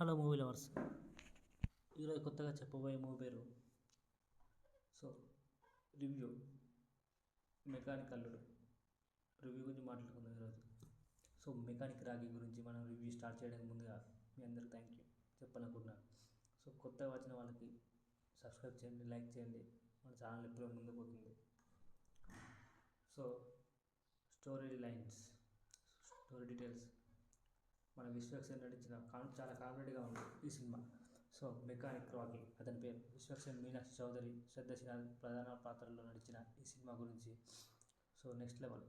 Hello movie lovers, ఈరోజు కొత్తగా చెప్పబోయే మూవీ పేరు రివ్యూ మెకానిక్ అల్లుడు రివ్యూ గురించి మాట్లాడుకుందాం ఈరోజు. మెకానిక్ రాఖీ గురించి మనం రివ్యూ స్టార్ట్ చేయడానికి ముందుగా మీ అందరికి థ్యాంక్ యూ చెప్పాలనుకుంటున్నాను. కొత్తగా వచ్చిన వాళ్ళకి సబ్స్క్రైబ్ చేయండి, లైక్ చేయండి, మన ఛానల్ ఎప్పుడో ముందుకు పోతుంది. స్టోరీ లైన్స్, స్టోరీ డీటెయిల్స్, మన విశ్వక్సేన్ నటించిన చాలా కామెడీగా ఉంది ఈ సినిమా. మెకానిక్ రాకీ, అతని పేరు విశ్వక్సేన్. మీనాక్షి చౌదరి, శ్రద్ధ సిన్హా ప్రధాన పాత్రల్లో నడిచిన ఈ సినిమా గురించి నెక్స్ట్ లెవెల్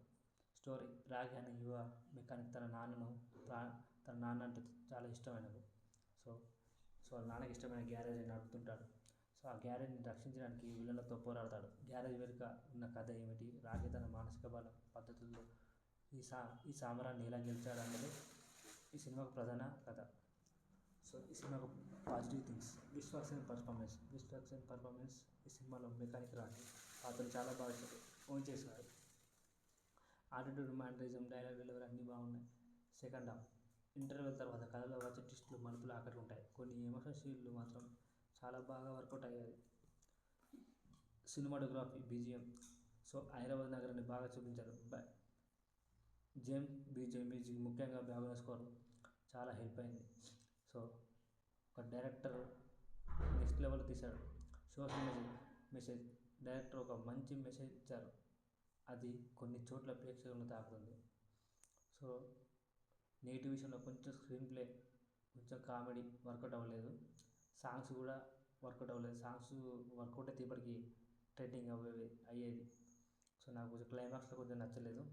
స్టోరీ. రాకీ అనే యువ మెకానిక్ తన నాన్న అంటే చాలా ఇష్టమైనది. వాళ్ళ నాన్నకి ఇష్టమైన గ్యారేజ్ నడుపుతుంటాడు. ఆ గ్యారేజ్ని రక్షించడానికి విలన్లతో పోరాడతాడు. గ్యారేజ్ వెనుక ఉన్న కథ ఏమిటి, రాకీ తన మానసిక బలం పద్ధతుల్లో ఈ సామరాన్ని ఎలా గెలిచాడు అన్నది ఈ సినిమాకు ప్రధాన కథ. ఈ సినిమాకు పాజిటివ్ థింగ్స్. విశ్వక్సేన్ పర్ఫార్మెన్స్ ఈ సినిమాలో మెకానిక్ రాకీ పాత్రలు చాలా బాగా ఓన్ చేశారు. ఆటిట్యూడ్, మ్యానరిజం, డైలాగ్ డెలివరీ అన్నీ బాగున్నాయి. సెకండ్ హాఫ్ ఇంటర్వెల్ తర్వాత కథలో వచ్చే ట్విస్టులు, మలుపులు ఆకట్టుకుంటాయి. కొన్ని ఎమోషనల్ సీన్లు మాత్రం చాలా బాగా వర్కౌట్ అయ్యాయి. Cinematography, BGM. హైదరాబాద్ నగరాన్ని బాగా చూపించారు. జేమ్స్ బీజిఎం, మ్యూజిక్, ముఖ్యంగా బ్యాక్గ్రౌండ్ స్కోర్ చాలా హెల్ప్ అయింది. ఒక డైరెక్టర్ నెక్స్ట్ లెవెల్ తీశాడు. Social message. డైరెక్టర్ ఒక మంచి మెసేజ్ ఇచ్చారు. అది కొన్ని చోట్ల ప్రేక్షకులను తాకుతుంది. నెగిటివ్ విషయంలో కొంచెం స్క్రీన్ ప్లే, కొంచెం కామెడీ వర్కౌట్ అవ్వలేదు. సాంగ్స్ కూడా వర్కౌట్ అవ్వలేదు. సాంగ్స్ వర్కౌట్ అయితే ఇప్పటికి ట్రెండింగ్ అయ్యేది. నాకు కొంచెం క్లైమాక్స్లో కొంచెం నచ్చలేదు.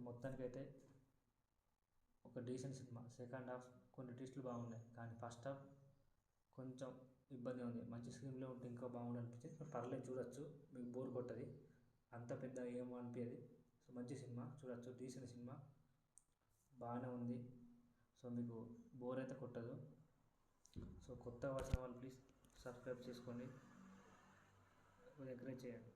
మొత్తానికైతే ఒక డీసెంట్ సినిమా. సెకండ్ హాఫ్ కొన్ని ట్విస్టులు బాగున్నాయి, కానీ ఫస్ట్ హాఫ్ కొంచెం ఇబ్బంది ఉంది. మంచి స్క్రీన్లో ఉంటే ఇంకా బాగుండు అనిపించింది. పర్లేదు, చూడొచ్చు, మీకు బోర్ కొట్టది, అంత పెద్ద ఏమో అనిపించదు. మంచి సినిమా, చూడొచ్చు, డీసెంట్ సినిమా, బాగానే ఉంది. మీకు బోర్ అయితే కొట్టదు. కొత్తగా వచ్చిన వాళ్ళు ప్లీజ్ సబ్స్క్రైబ్ చేసుకోండి, ఎంకరేజ్ చేయండి.